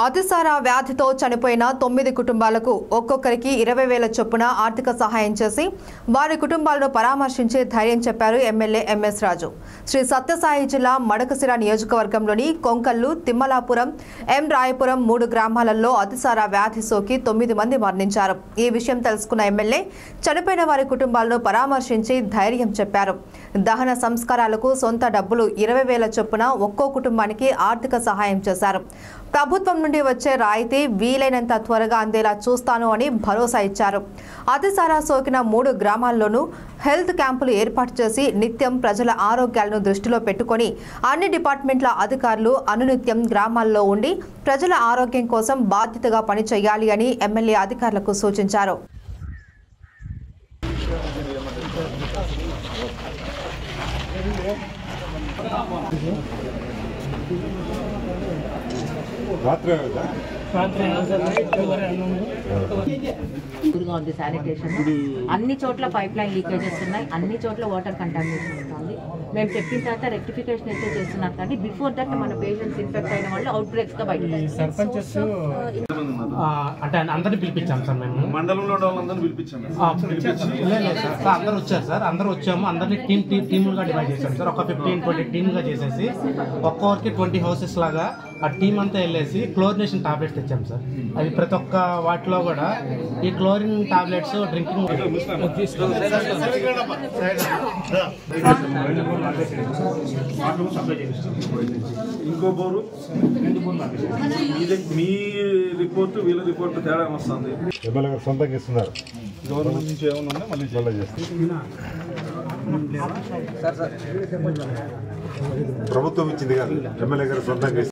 అతిసార వ్యాధితో చనిపోయిన 9 కుటుంబాలకు ఒక్కొక్కరికి 20,000 చొప్పున ఆర్థిక సహాయం చేసి వారి కుటుంబాలను పరామర్శించే ధైర్యం చెప్పారు ఎమ్మెల్యే ఎంఎస్ రాజు. శ్రీ సత్యసాయి జిల్లా మడకశిర నియోజకవర్గంలోని కొంకల్లు, తిమ్మలాపురం, ఎం రాయపురం 3 గ్రామాలలో అతిసార వ్యాధి సోకి 9 మంది మరణించారు. ఈ విషయం తెలుసుకున్న ఎమ్మెల్యే చనిపోయిన వారి కుటుంబాలను పరామర్శించి ధైర్యం చెప్పారు. దహన సంస్కారాలకు సొంత డబ్బులు 20,000 చొప్పున ఒక్కో కుటుంబానికి ఆర్థిక సహాయం చేశారు. ప్రభుత్వం నుండి వచ్చే రాయితీ వీలైనంత త్వరగా అందేలా చూస్తాను అని భరోసా ఇచ్చారు. అతిసార సోకిన 3 గ్రామాల్లోనూ హెల్త్ క్యాంపులు ఏర్పాటు చేసి నిత్యం ప్రజల ఆరోగ్యాలను దృష్టిలో పెట్టుకుని అన్ని డిపార్ట్మెంట్ల అధికారులు అనునిత్యం గ్రామాల్లో ఉండి ప్రజల ఆరోగ్యం కోసం బాధ్యతగా పనిచేయాలి అని ఎమ్మెల్యే అధికారులకు సూచించారు. శానిటేషన్ అన్ని చోట్ల పైప్ లైన్ లీకేజెస్ ఉన్నాయి, అన్ని చోట్ల వాటర్ కంటామినేషన్ ఉంటుంది. మేము చెప్పిన తర్వాత రెక్టిఫికేషన్ అయితే చేస్తున్నాం, కానీ బిఫోర్ దట్ మన పేషెంట్స్ ఇన్ఫెక్ట్ అయిన వాళ్ళు అవుట్ బ్రేక్స్ గా బయటకు అంటే అందరినీ పిలిపించాం సార్. మేము మండలంలో అందరూ పిలిపించాం. అందరూ వచ్చారు సార్, అందరూ వచ్చాము. అందరినీ టీములుగా డివైడ్ చేశాం సార్. ఒక 15-20 టీములుగా చేసేసి ఒక్కొక్కరికి 20 హౌసెస్ లాగా ఆ టీం అంతా వెళ్ళేసి క్లోరినేషన్ టాబ్లెట్స్ తెచ్చాం సార్. అది ప్రతి ఒక్క వాటిలో కూడా ఈ క్లోరిన్ టాబ్లెట్స్ డ్రింకింగ్ ఇంకో బోరు మీ రిపోర్టు వీళ్ళ రిపోర్టు తేడా వస్తుంది. ఎమ్మెల్యే గారు సొంతంగా ఇస్తున్నారు. గవర్నమెంట్ నుంచి ఏమైనా ఉన్నా మళ్ళీ ప్రభుత్వం ఇచ్చింది కాదు, ఎమ్మెల్యే గారు సొంతంగా